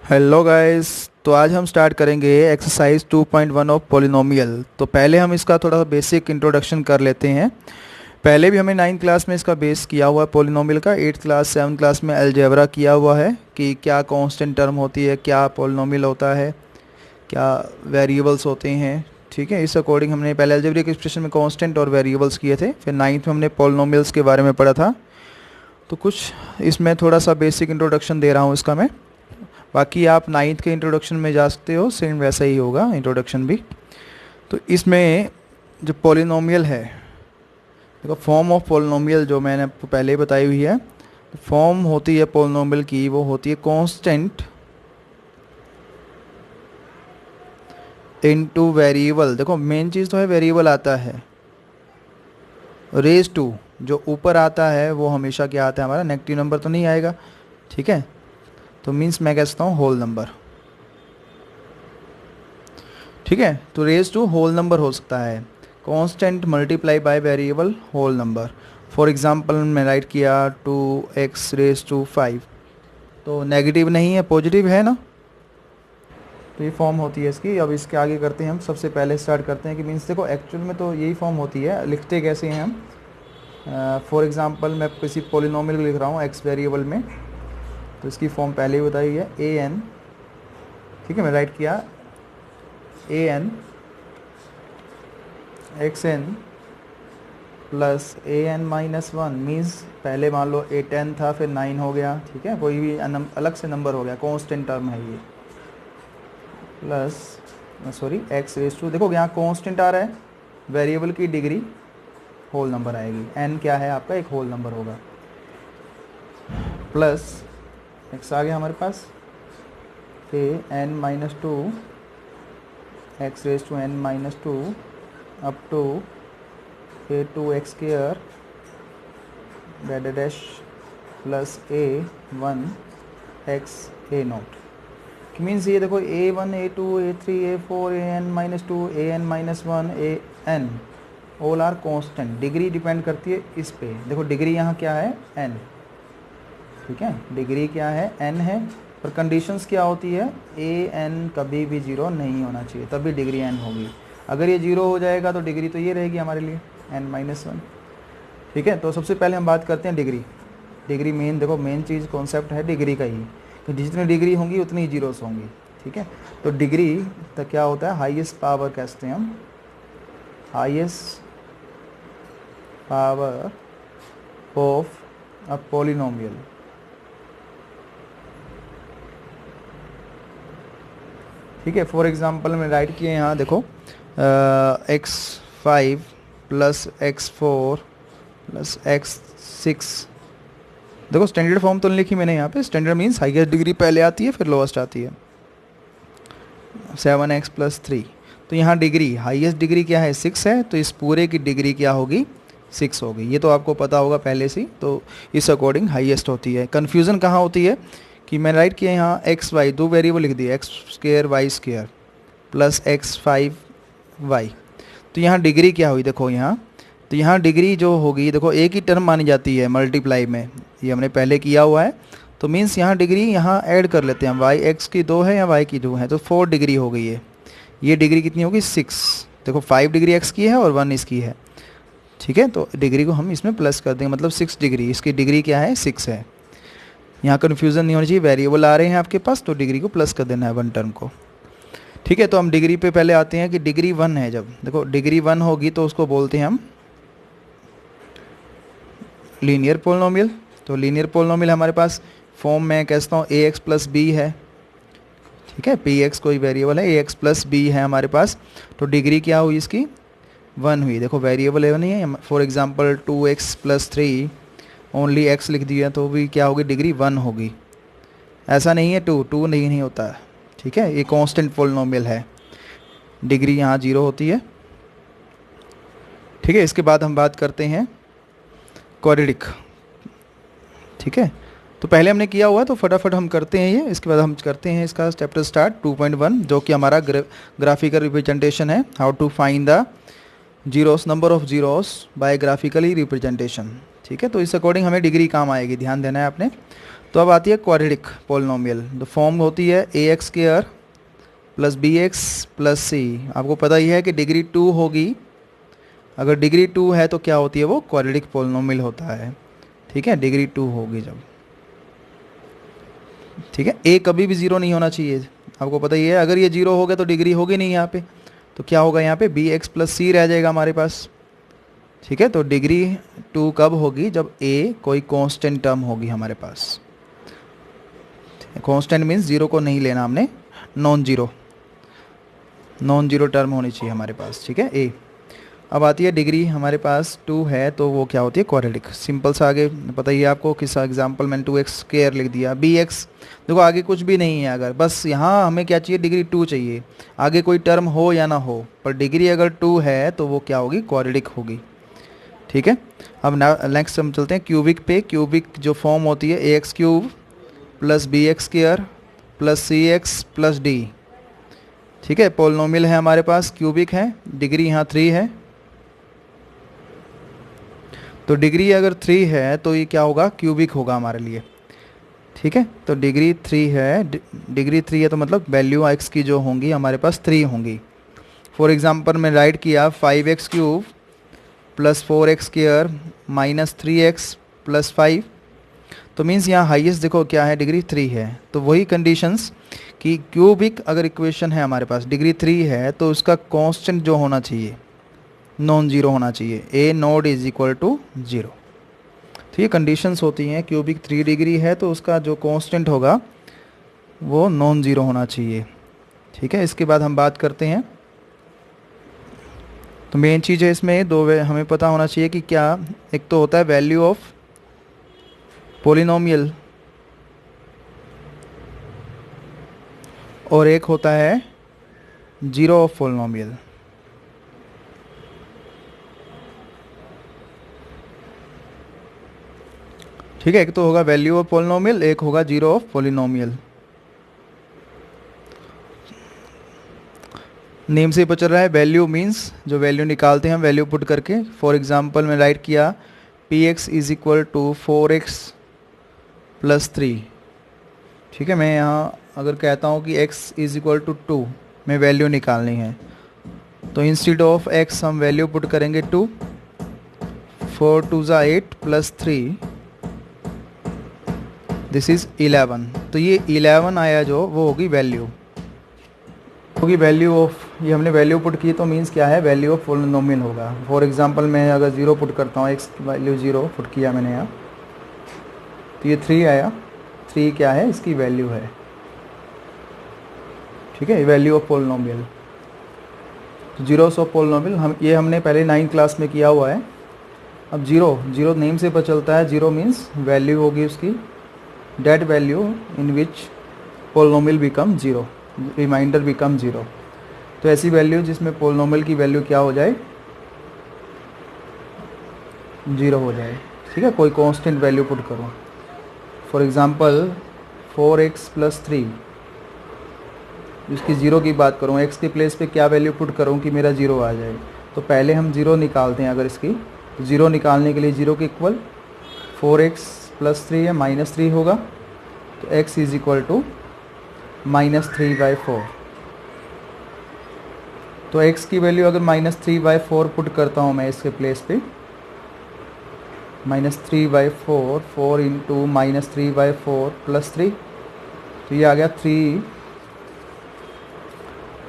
Hello guys. तो आज हम स्टार्ट करेंगे एक्सरसाइज 2.1 ऑफ पॉलिनोमियल। तो पहले हम इसका थोड़ा सा बेसिक इंट्रोडक्शन कर लेते हैं। पहले भी हमने 9th क्लास में इसका बेस किया हुआ है पॉलिनोमियल का। 8th क्लास 7th क्लास में अलजेब्रा किया हुआ है कि क्या कांस्टेंट टर्म होती है, क्या पॉलिनोमियल होता है, क्या वेरिएबल्स होते हैं। ठीक है, इस अकॉर्डिंग हमने पहले अलजेब्रिक एक्सप्रेशन में कांस्टेंट और वेरिएबल्स किए थे। फिर 9th में हमने पॉलिनोमियल्स के बारे में पढ़ा था। तो कुछ इसमें थोड़ा सा बेसिक इंट्रोडक्शन दे रहा हूँ इसका मैं। बाकी आप 9th के इंट्रोडक्शन में जा सकते हो, सेम वैसा ही होगा इंट्रोडक्शन भी। तो इसमें जो पॉलिनोमियल है, देखो फॉर्म ऑफ पॉलिनोमियल जो मैंने आपको पहले ही बताई हुई है। फॉर्म होती है पॉलिनोमियल की, वो होती है कांस्टेंट इनटू वेरिएबल। देखो मेन चीज़ तो है वेरिएबल आता है, रेज टू जो ऊपर आता है वो हमेशा क्या आता है, हमारा नेगेटिव नंबर तो नहीं आएगा। ठीक है, तो मीन्स मैं कह सकता हूँ होल नंबर। ठीक है, तो रेज टू होल नंबर हो सकता है, constant multiply by variable whole number. For example मैं राइट किया 2x रेज टू 5, तो नेगेटिव नहीं है, पॉजिटिव है ना। तो ये फॉर्म होती है इसकी। अब इसके आगे करते हैं हम। सबसे पहले स्टार्ट करते हैं कि मीन्स देखो एक्चुअल में तो यही फॉर्म होती है, लिखते कैसे हैं हम। फॉर एग्जांपल मैं किसी पॉलिनोमियल लिख रहा हूँ x वेरिएबल में, तो इसकी फॉर्म पहले ही बताई है an। ठीक है, मैं राइट किया an xn plus an minus 1 means पहले मान लो a 10 था, फिर 9 हो गया। ठीक है, कोई भी अलग से नंबर हो गया, कांस्टेंट टर्म है ये। Plus sorry x raise to, देखो यहाँ कांस्टेंट आ रहा है, वेरिएबल की डिग्री होल नंबर आएगी। n क्या है आपका, एक होल नंबर होगा। प्लस x आ गया हमारे पास, फिर n minus 2 x raise to n minus 2 up to फिर 2x स्क्वायर डेड dash plus a1 x a naught. Means ये देखो a1 a2 a3 a4 an minus 2 an minus 1 an all are constant. Degree depend करती है इस पे। देखो degree यहाँ क्या है, n। ठीक है, डिग्री क्या है, n है। पर कंडीशंस क्या होती है, an कभी भी 0 नहीं होना चाहिए, तभी डिग्री n होगी। अगर ये 0 हो जाएगा तो डिग्री तो ये रहेगी हमारे लिए n माइनस 1। ठीक है, तो सबसे पहले हम बात करते हैं डिग्री। डिग्री मेन, देखो मेन चीज़ कॉन्सेप्ट है डिग्री का ही, कि जितनी डिग्री होंगी उतनी जीरोस होंगी। ठीक है, तो डिग्री तो क्या होता है, हाईएस्ट पावर कहते हैं हम, highest power of a polynomial. ठीक है, फॉर एग्जांपल मैं राइट किए यहाँ देखो x5 plus x4 plus x6। देखो स्टैंडर्ड फॉर्म तो नहीं लिखी मैंने यहाँ पे। स्टैंडर्ड मीन्स हाईएस्ट डिग्री पहले आती है फिर लोएस्ट आती है। 7x प्लस 3, तो यहाँ डिग्री हाईएस्ट डिग्री क्या है, 6 है, तो इस पूरे की डिग्री क्या होगी, 6 होगी। ये तो आपको पता होगा पहले से, तो इस अकॉर्डिंग हाईएस्ट होती है। कन्फ्यूज़न कहाँ होती है कि मैंने राइट किया यहाँ एक्स वाई, दो वेरिएबल लिख दिए, x square y square plus x5y। तो यहाँ डिग्री क्या हुई देखो यहाँ, तो यहाँ डिग्री जो होगी देखो एक ही टर्म मानी जाती है मल्टीप्लाई में, ये हमने पहले किया हुआ है। तो मीन्स यहाँ डिग्री यहाँ ऐड कर लेते हैं, वाई एक्स की 2 है या वाई की 2 है, तो 4 डिग्री हो गई है। ये डिग्री कितनी होगी, 6। देखो 5 डिग्री एक्स की है और 1 इसकी है। ठीक है, तो डिग्री को हम इसमें प्लस कर देंगे, मतलब 6 डिग्री, इसकी डिग्री क्या है, 6 है। यहाँ कन्फ्यूज़न नहीं होनी चाहिए, वेरिएबल आ रहे हैं आपके पास तो डिग्री को प्लस कर देना है वन टर्म को। ठीक है, तो हम डिग्री पे पहले आते हैं कि डिग्री 1 है। जब देखो डिग्री 1 होगी तो उसको बोलते हैं हम लीनियर पोलिनोमियल। तो लीनियर पोलिनोमियल हमारे पास फॉर्म में कहता हूँ ax प्लस बी है। ठीक है, px कोई वेरिएबल है, ax प्लस बी है हमारे पास। तो डिग्री क्या हुई इसकी, 1 हुई। देखो वेरिएबल है नहीं है, for example 2x plus 3 only x लिख दिया तो भी क्या होगी, डिग्री 1 होगी। ऐसा नहीं है 2 नहीं होता है। ठीक है, ये कांस्टेंट पोलिनोमियल है, डिग्री यहाँ 0 होती है। ठीक है, इसके बाद हम बात करते हैं क्वाड्रेटिक। ठीक है, तो पहले हमने किया हुआ तो फटाफट हम करते हैं ये। इसके बाद हम करते हैं इसका चैप्टर स्टार्ट 2.1, जो कि हमारा ग्राफिकल रिप्रेजेंटेशन है, how to find the zeros, number of zeros by graphically representation. ठीक है, तो इस अकॉर्डिंग हमें डिग्री काम आएगी, ध्यान देना है आपने। तो अब आती है क्वाड्रेटिक पोलिनोमियल। तो फॉर्म होती है a x square plus b x plus c. आपको पता ही है कि डिग्री 2 होगी, अगर डिग्री 2 है तो क्या होती है, वो क्वाड्रेटिक पोलिनोमियल होता है। ठीक है, डिग्री 2 होगी जब। ठीक है, ए कभी भी ज़ीरो नहीं होना चाहिए, आपको पता ही है। अगर ये जीरो हो गया तो डिग्री होगी नहीं यहाँ पे, तो क्या होगा यहाँ पे बी एक्स प्लस सी रह जाएगा हमारे पास। ठीक है, तो डिग्री 2 कब होगी, जब ए कोई कांस्टेंट टर्म होगी हमारे पास। कांस्टेंट मीन्स जीरो को नहीं लेना हमने, नॉन जीरो टर्म होनी चाहिए हमारे पास। ठीक है, ए। अब आती है डिग्री हमारे पास 2 है तो वो क्या होती है, क्वाड्रेटिक। सिंपल सा, आगे पता ही है आपको, किस एग्जांपल मैंने 2x स्क्वायर लिख दिया, bx। देखो आगे कुछ भी नहीं है, अगर बस यहाँ हमें क्या चाहिए, डिग्री 2 चाहिए, आगे कोई टर्म हो या ना हो, पर डिग्री अगर 2 है तो वो क्या होगी, क्वाड्रेटिक होगी। ठीक है, अब नेक्स्ट हम चलते हैं क्यूबिक पे। क्यूबिक जो फॉर्म होती है a x cube plus b x square plus c x plus d. ठीक है, पोलिनोमियल है हमारे पास, क्यूबिक है, डिग्री यहाँ 3 है। तो डिग्री अगर 3 है तो ये क्या होगा, क्यूबिक होगा हमारे लिए। ठीक है, तो डिग्री 3 है, डिग्री 3 है तो मतलब वैल्यू एक्स की जो होंगी हमारे पास 3 होंगी। फॉर एग्जांपल मैं राइट किया 5x cube plus 4x square minus 3x plus 5। तो मीन्स यहाँ हाईएस्ट देखो क्या है, डिग्री 3 है। तो वही कंडीशंस कि क्यूबिक अगर इक्वेशन है हमारे पास, डिग्री 3 है तो उसका कांस्टेंट जो होना चाहिए नॉन जीरो होना चाहिए, ए नॉट इज इक्वल टू 0। तो ये कंडीशंस होती हैं, क्यूबिक 3 डिग्री है तो उसका जो कांस्टेंट होगा वो नॉन जीरो होना चाहिए। ठीक है, इसके बाद हम बात करते हैं, तो मेन चीज़ है इसमें दो हमें पता होना चाहिए कि क्या, एक तो होता है वैल्यू ऑफ पोलिनोमियल और एक होता है जीरो ऑफ पोलिनोमियल। ठीक है, एक तो होगा वैल्यू ऑफ पोलिनोमियल, एक होगा जीरो ऑफ पोलिनोमियल। नेम से पता चल रहा है, वैल्यू मीन्स जो वैल्यू निकालते हैं वैल्यू पुट करके। फॉर एग्जांपल मैं राइट किया p x is equal to 4x plus 3। ठीक है, मैं यहाँ अगर कहता हूँ कि x इज इक्वल टू 2 में वैल्यू निकालनी है, तो इंस्टेड ऑफ x हम वैल्यू पुट करेंगे 2, 4 2 ज़ा 8 प्लस 3 दिस इज़ 11। तो ये 11 आया जो, वो होगी वैल्यू, होगी वैल्यू ऑफ, ये हमने वैल्यू पुट की तो मीन्स क्या है, वैल्यू ऑफ पोलिनोमियल होगा। फॉर एग्जांपल मैं अगर 0 पुट करता हूँ, x की वैल्यू 0 पुट किया मैंने यहाँ, तो ये 3 आया, 3 क्या है, इसकी वैल्यू है। ठीक है, वैल्यू ऑफ पोलिनोमियल, तो जीरोस ऑफ पोलिनोमियल हम ये हमने पहले 9th क्लास में किया हुआ है। अब जीरो नेम से पता चलता है, जीरो मीन्स वैल्यू होगी उसकी, that value in which polynomial become 0, remainder become 0। तो ऐसी वैल्यू जिसमें पोलिनोमियल की वैल्यू क्या हो जाए, 0 हो जाए। ठीक है, कोई कांस्टेंट वैल्यू पुट करूँ, फॉर एग्जांपल 4x प्लस 3, इसकी 0 की बात करूँ, x के प्लेस पे क्या वैल्यू पुट करूँ कि मेरा 0 आ जाए। तो पहले हम 0 निकालते हैं, अगर इसकी, तो 0 निकालने के लिए 0 के इक्वल 4x प्लस 3 है, माइनस 3 होगा, तो x इज इक्वल टू -3/4। तो x की वैल्यू अगर -3/4 पुट करता हूँ मैं इसके प्लेस पे, -3/4, 4 इंटू -3/4 प्लस 3, तो ये आ गया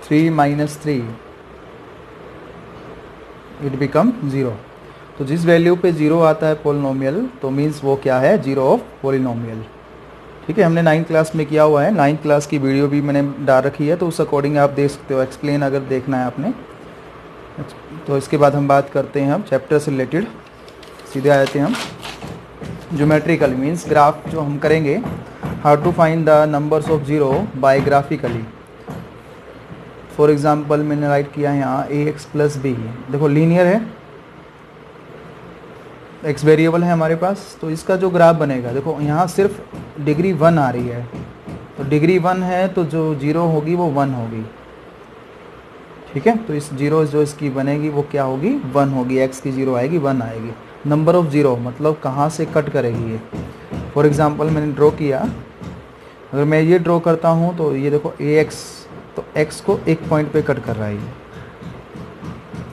3 माइनस 3, इट बिकम 0। तो जिस वैल्यू पे 0 आता है पोलिनोमियल, तो मीन्स वो क्या है, जीरो ऑफ पोलिनोमियल। ठीक है, हमने 9th क्लास में किया हुआ है, 9th क्लास की वीडियो भी मैंने डाल रखी है, तो उस अकॉर्डिंग आप देख सकते हो, एक्सप्लेन अगर देखना है आपने। तो इसके बाद हम बात करते हैं, हम चैप्टर से रिलेटेड सीधे आ जाते हैं हम ज्योमेट्रिकल, मीन्स ग्राफ जो हम करेंगे, how to find the numbers of zero by graphically. For example मैंने राइट किया है यहाँ ax प्लस बी, देखो लीनियर है, x वेरिएबल है हमारे पास, तो इसका जो ग्राफ बनेगा, देखो यहाँ सिर्फ डिग्री 1 आ रही है, तो डिग्री 1 है तो जो 0 होगी वो 1 होगी। ठीक है, तो इस 0 जो इसकी बनेगी वो क्या होगी, 1 होगी, x की 0 आएगी, 1 आएगी। नंबर ऑफ 0 मतलब कहाँ से कट करेगी ये, फॉर एग्ज़ाम्पल मैंने ड्रॉ किया, अगर मैं ये ड्रॉ करता हूँ तो ये देखो ए एक्स, तो एक्स को एक पॉइंट पे कट कर रहा है ये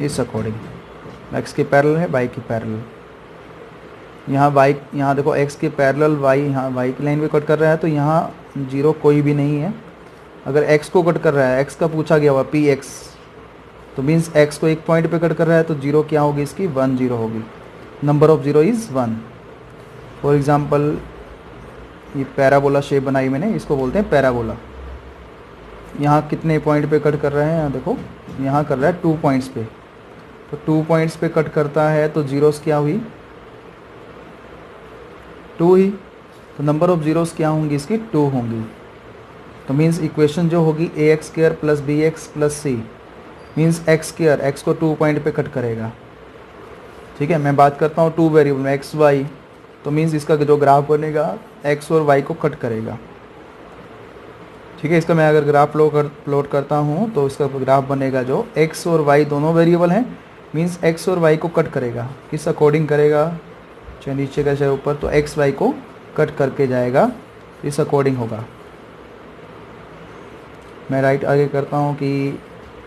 इस अकॉर्डिंग। एक्स के पैरेलल है, वाई के पैरेलल। यहाँ वाई, यहाँ देखो एक्स के पैरेलल वाई, यहाँ वाई की लाइन पे कट कर रहा है, तो यहाँ जीरो कोई भी नहीं है। अगर एक्स को कट कर रहा है, एक्स का पूछा गया हुआ पी एक्स, तो मीन्स एक्स को एक पॉइंट पे कट कर रहा है, तो जीरो क्या होगी इसकी, 1 0 होगी। Number of zero is 1। For example ये पैराबोला शेप बनाई मैंने, इसको बोलते हैं पैराबोला। यहाँ कितने पॉइंट पे कट कर रहे हैं, यहाँ देखो, यहाँ कर रहा है 2 पॉइंट्स पे, तो 2 पॉइंट्स पे कट करता है, तो जीरोस क्या हुई, 2 ही। तो नंबर ऑफ जीरोस क्या होंगी इसकी, 2 होंगी। तो मीन्स इक्वेशन जो होगी a x square plus b x plus c, means x square x को 2 पॉइंट पे कट करेगा। ठीक है, मैं बात करता हूँ 2 वेरिएबल में एक्स वाई, तो मीन्स इसका जो ग्राफ बनेगा एक्स और वाई को कट करेगा। ठीक है, इसका मैं अगर ग्राफ प्लॉट करता हूँ तो इसका ग्राफ बनेगा जो एक्स और वाई दोनों वेरिएबल हैं, मीन्स एक्स और वाई को कट करेगा। किस अकॉर्डिंग करेगा, चाहे नीचे का चाहे ऊपर, तो एक्स वाई को कट करके जाएगा, इस अकॉर्डिंग होगा। मैं राइट आगे करता हूँ कि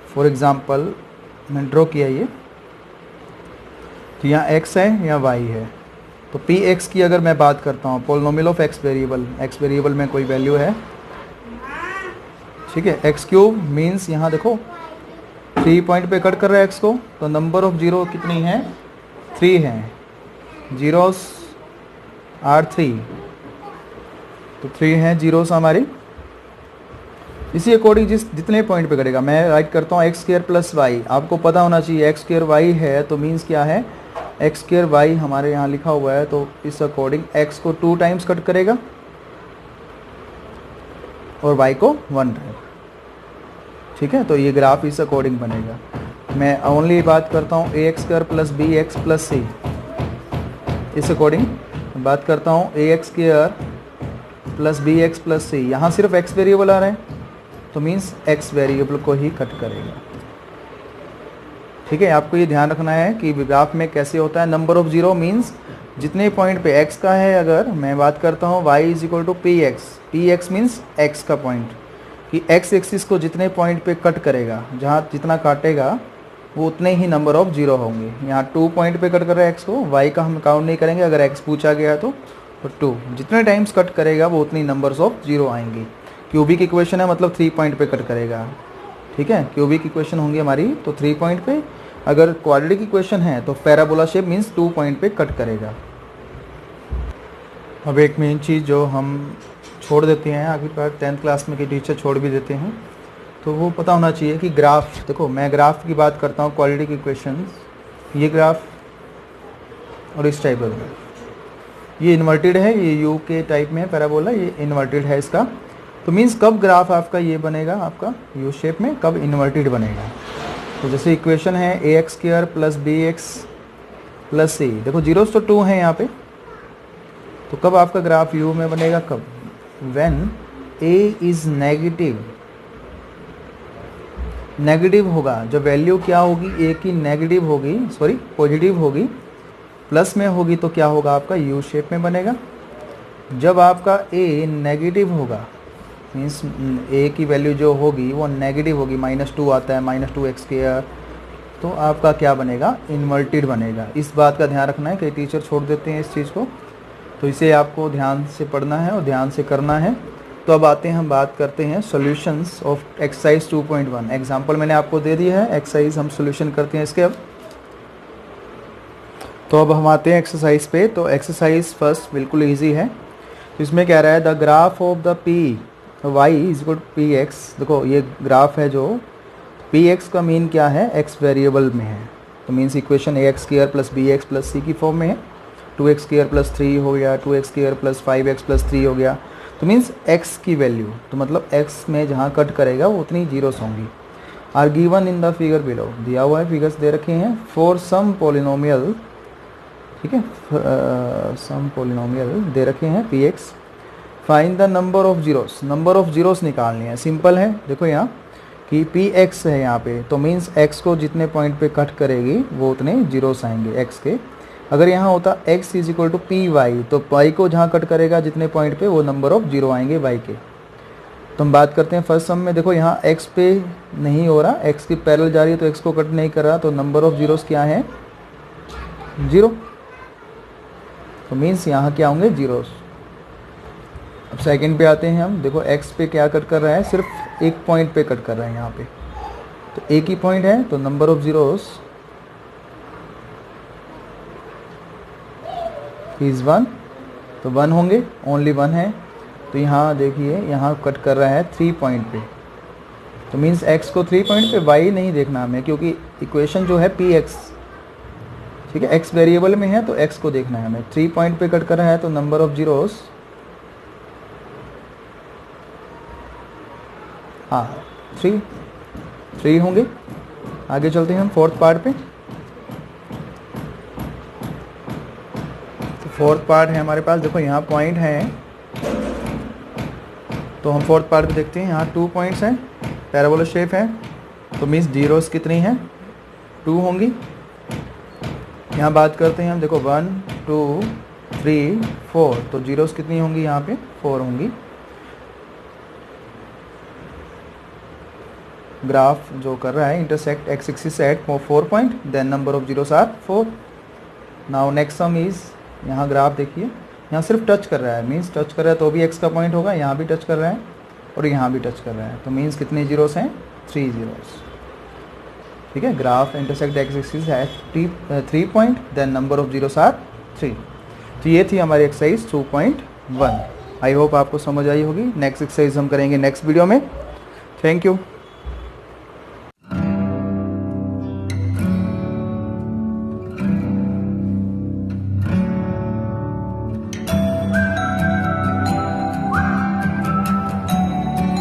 फॉर एग्ज़ाम्पल मैंने ड्रॉ किया ये, तो यहाँ एक्स है, यहाँ वाई है, तो पी एक्स की अगर मैं बात करता हूँ, पोलिनोमियल ऑफ एक्स वेरिएबल में कोई वैल्यू है, ठीक है, एक्स क्यूब मीन्स यहाँ देखो 3 पॉइंट पे कट कर रहा है एक्स को, तो नंबर ऑफ जीरो कितनी है, 3 हैं, जीरोस आर 3, तो 3 हैं जीरोस हमारी। इसी अकॉर्डिंग जितने पॉइंट पे करेगा, मैं राइट करता हूँ एक्स स्क्वायर प्लस वाई। आपको पता होना चाहिए एक्स स्क्वायर वाई है, तो मीन्स क्या है, एक्स स्क्वायर वाई हमारे यहाँ लिखा हुआ है, तो इस अकॉर्डिंग एक्स को 2 टाइम्स कट करेगा और वाई को 1 टाइम। ठीक है, तो ये ग्राफ इस अकॉर्डिंग बनेगा। मैं ओनली बात करता हूँ a x square plus b x plus c, इस अकॉर्डिंग बात करता हूँ a x square plus b x plus c. यहाँ सिर्फ एक्स वेरिएबल आ रहे हैं, तो मीन्स एक्स वेरिएबल को ही कट करेगा। ठीक है, आपको ये ध्यान रखना है कि ग्राफ में कैसे होता है। नंबर ऑफ जीरो मीन्स जितने पॉइंट पे एक्स का है, अगर मैं बात करता हूँ y is equal to p x means x का पॉइंट, कि एक्स एक्सिस को जितने पॉइंट पे कट करेगा, जहाँ जितना काटेगा वो उतने ही नंबर ऑफ जीरो होंगे। यहाँ 2 पॉइंट पे कट कर रहा है एक्स को, वाई का हम काउंट नहीं करेंगे, अगर एक्स पूछा गया तो 2, जितने टाइम्स कट करेगा वो उतनी नंबर्स ऑफ जीरो आएंगी। क्यूबिक इक्वेशन है, मतलब 3 पॉइंट पे कट करेगा। ठीक है, क्यूबिक इक्वेशन होंगी हमारी तो 3 पॉइंट पे, अगर क्वाड्रेटिक इक्वेशन है तो पैराबोला शेप मीन्स 2 पॉइंट पे कट करेगा। अब एक मेन चीज़ जो हम छोड़ देते हैं आखिरकार 10th क्लास में, कि टीचर छोड़ भी देते हैं, तो वो पता होना चाहिए कि ग्राफ, देखो मैं ग्राफ की बात करता हूँ, क्वाड्रेटिक इक्वेशंस, ये ग्राफ और इस टाइप का ग्राफ, ये इन्वर्टेड है, ये यू के टाइप में है पैराबोला, ये इन्वर्टेड है इसका। तो मीन्स कब ग्राफ आपका ये बनेगा, आपका यू शेप में, कब इन्वर्टेड बनेगा। तो जैसे इक्वेशन है a x square plus b x plus c, देखो जीरोस तो 2 हैं यहाँ पे, तो कब आपका ग्राफ यू में बनेगा, कब, व्हेन ए इज़ नेगेटिव होगा। जब वैल्यू क्या होगी, ए की नेगेटिव होगी, सॉरी पॉजिटिव होगी, प्लस में होगी, तो क्या होगा आपका यू शेप में बनेगा। जब आपका ए नेगेटिव होगा, मीन्स ए की वैल्यू जो होगी वो नेगेटिव होगी, -2 आता है, -2x स्क्वायर, तो आपका क्या बनेगा, इन्वर्टेड बनेगा। इस बात का ध्यान रखना है, कई टीचर छोड़ देते हैं इस चीज़ को, तो इसे आपको ध्यान से पढ़ना है और ध्यान से करना है। तो अब आते हैं, हम बात करते हैं सॉल्यूशंस ऑफ एक्सरसाइज 2.1। एग्जांपल मैंने आपको दे दिया है, एक्सरसाइज हम सॉल्यूशन करते हैं इसके। अब तो अब हम आते हैं एक्सरसाइज पे। तो एक्सरसाइज फर्स्ट बिल्कुल इजी है, तो इसमें कह रहा है the graph of the p y is equal to p x. देखो ये ग्राफ है, जो पी एक्स का मीन क्या है, एक्स वेरिएबल में है, तो means equation a x square plus b x plus c की फॉर्म में है। 2x स्क्वायर प्लस 3 हो गया, 2x square plus 5x plus 3 हो गया, तो मीन्स x की वैल्यू, तो मतलब x में जहाँ कट करेगा वो उतनी जीरोस होंगी। Are given in the figure below, दिया हुआ है, फिगर्स दे रखे हैं। फॉर सम पोलिनोमियल, ठीक है, सम पोलिनोमियल दे रखे हैं P x, find the number of zeros. Number of zeros निकालनी है, सिंपल है। देखो यहाँ कि पी एक्स है यहाँ पे, तो मीन्स x को जितने पॉइंट पे कट करेगी वो उतने जीरोस आएंगे x के। अगर यहाँ होता x is equal to p y, तो y को जहाँ कट करेगा जितने पॉइंट पे वो नंबर ऑफ जीरो आएंगे y के। तो हम बात करते हैं फर्स्ट सम में। देखो यहाँ x पे नहीं हो रहा, x की पैरेलल जा रही है तो x को कट नहीं कर रहा, तो नंबर ऑफ जीरोस क्या है? जीरो। तो मीन्स यहाँ क्या होंगे? जीरोस। अब सेकंड पे आते हैं हम। देखो x पे क्या कट कर रहा है? सिर्फ एक पॉइंट पे कट कर रहा है यहाँ पे, तो एक ही पॉइंट है, तो नंबर ऑफ जीरोस इज 1, तो 1 होंगे, ओनली 1 है। तो यहाँ देखिए यहाँ कट कर रहा है 3 पॉइंट पे, तो मीन्स x को 3 पॉइंट पे, y नहीं देखना हमें, क्योंकि इक्वेशन जो है px, ठीक है, x वेरिएबल में है तो x को देखना है हमें। 3 पॉइंट पे कट कर रहा है तो नंबर ऑफ जीरोस, हाँ 3 होंगे। आगे चलते हैं हम फोर्थ पार्ट पे। तो फोर्थ पार्ट है हमारे पास। देखो यहाँ पॉइंट है, तो हम फोर्थ पार्ट पे देखते हैं। यहाँ 2 पॉइंट्स हैं, पैराबोला शेप है, तो मीन्स जीरोस कितनी हैं? 2 होंगी। यहाँ बात करते हैं हम। देखो 1 2 3 4, तो जीरोस कितनी होंगी? यहाँ पे 4 होंगी। ग्राफ जो कर रहा है intersect x axis at 4 point, then number of zeros are 4। Now next sum is, यहाँ ग्राफ देखिए, यहाँ सिर्फ टच कर रहा है, मीन्स टच कर रहा है तो भी x का पॉइंट होगा, यहाँ भी टच कर रहा है और यहाँ भी टच कर रहा है, तो मीन्स कितने जीरोस हैं? 3 जीरोस। ठीक है, graph intersect x axis at 3 point, then number of zeros are 3। तो ये थी हमारी एक्सरसाइज 2.1। आई होप आपको समझ आई होगी। नेक्स्ट एक्सरसाइज हम करेंगे नेक्स्ट वीडियो में। Thank you.